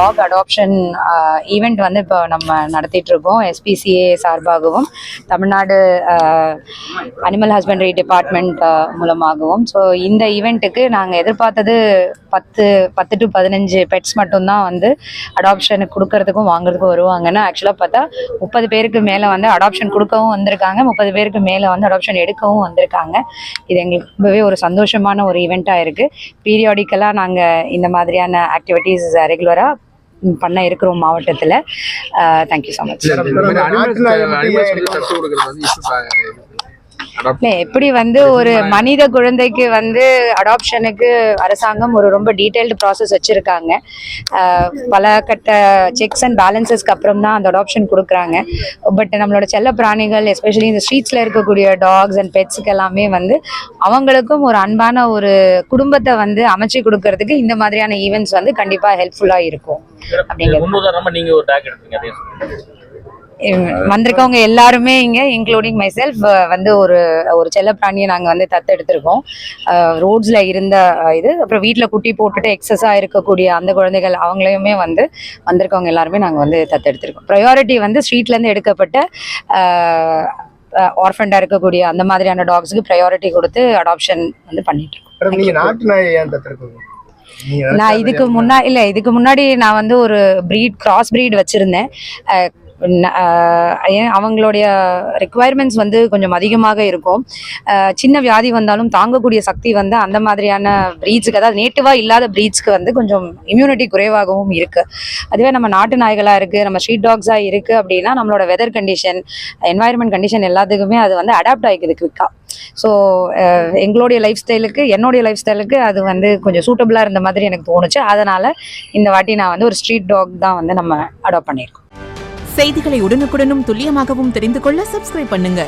Talk adoption event வந்து இப்போ நம்ம நடத்திட்டு இருக்கோம். SPCA சார்பாகவும் தமிழ்நாடு அனிமல் ஹஸ்பண்டரி டிபார்ட்மெண்ட் மூலமாகவும். ஸோ இந்த ஈவெண்ட்டுக்கு நாங்கள் எதிர்பார்த்தது 10 to 15 பெட்ஸ் மட்டும்தான் வந்து அடாப்ஷனுக்கு கொடுக்கறதுக்கும் வாங்குறதுக்கும் வருவாங்கன்னு. ஆக்சுவலாக பார்த்தா 30 பேருக்கு மேலே வந்து அடாப்ஷன் கொடுக்கவும் வந்திருக்காங்க, 30 பேருக்கு மேலே வந்து அடாப்ஷன் எடுக்கவும் வந்திருக்காங்க. இது எங்களுக்கு ரொம்பவே ஒரு சந்தோஷமான ஒரு ஈவெண்ட்டாக இருக்குது. பீரியாடிக்கலாக நாங்கள் இந்த மாதிரியான ஆக்டிவிட்டீஸ் ரெகுலராக பண்ண இருக்கிறோம் மாவட்டத்தில். Thank you so much. இல்லை, எப்படி வந்து ஒரு மனித குழந்தைக்கு வந்து அடாப்ஷனுக்கு அரசாங்கம் ஒரு ரொம்ப டீட்டெயில்டு ப்ராசஸ் வச்சுருக்காங்க. பல கட்ட செக்ஸ் அண்ட் பேலன்சஸ்க்கு அப்புறம் தான் அந்த அடாப்ஷன் கொடுக்குறாங்க. பட் நம்மளோட செல்ல பிராணிகள், எஸ்பெஷலி இந்த ஸ்ட்ரீட்ஸில் இருக்கக்கூடிய டாக்ஸ் அண்ட் பெட்ஸுக்கு எல்லாமே வந்து அவங்களுக்கும் ஒரு அன்பான ஒரு குடும்பத்தை வந்து அமைச்சு கொடுக்கறதுக்கு இந்த மாதிரியான ஈவெண்ட்ஸ் வந்து கண்டிப்பாக ஹெல்ப்ஃபுல்லாக இருக்கும் அப்படிங்கிறது. வந்திருக்கவங்க எல்லாருமே இங்கே இன்க்ளூடிங் மை செல்ஃப் வந்து ஒரு செல்லப்பிராணியை நாங்கள் வந்து தத்தெடுத்திருக்கோம். ரோட்ஸில் இருந்த இது, அப்புறம் வீட்டில் குட்டி போட்டுட்டு எக்ஸஸாக இருக்கக்கூடிய அந்த குழந்தைகள் அவங்களையுமே வந்து வந்திருக்கவங்க எல்லாருமே நாங்கள் வந்து தத்தெடுத்திருக்கோம். ப்ரையாரிட்டி வந்து ஸ்ட்ரீட்லேருந்து எடுக்கப்பட்ட ஆர்ஃபண்டாக இருக்கக்கூடிய அந்த மாதிரியான டாக்ஸுக்கு ப்ரையாரிட்டி கொடுத்து அடாப்ஷன் வந்து பண்ணிட்டு இருக்கோம். நான் இதுக்கு முன்னாடி நான் வந்து ஒரு கிராஸ் பிரீட் வச்சுருந்தேன். அவங்களுடைய ரெக்குவயர்மெண்ட்ஸ் வந்து கொஞ்சம் அதிகமாக இருக்கும். சின்ன வியாதி வந்தாலும் தாங்கக்கூடிய சக்தி வந்து அந்த மாதிரியான ப்ரீட்ஸுக்கு, அதாவது நேட்டிவாக இல்லாத ப்ரீட்ஸ்க்கு வந்து கொஞ்சம் இம்யூனிட்டி குறைவாகவும் இருக்குது. அதுவே நம்ம நாட்டு நாய்களாக இருக்குது, நம்ம ஸ்ட்ரீட் டாக்ஸாக இருக்குது அப்படின்னா நம்மளோட வெதர் கண்டிஷன், என்வாயர்மெண்ட் கண்டிஷன் எல்லாத்துக்குமே அது வந்து அடாப்ட் ஆகிக்குது குவிக்காக. ஸோ என்னுடைய லைஃப் ஸ்டைலுக்கு அது வந்து கொஞ்சம் சூட்டபுளாக இருந்த மாதிரி எனக்கு தோணுச்சு. அதனால் இந்த வாட்டி நான் வந்து ஒரு ஸ்ட்ரீட் டாக் தான் வந்து நம்ம அடாப்ட் பண்ணியிருக்கோம். செய்திகளை உடனுக்குடனும் துல்லியமாகவும் தெரிந்து கொள்ள சப்ஸ்கிரைப் பண்ணுங்க.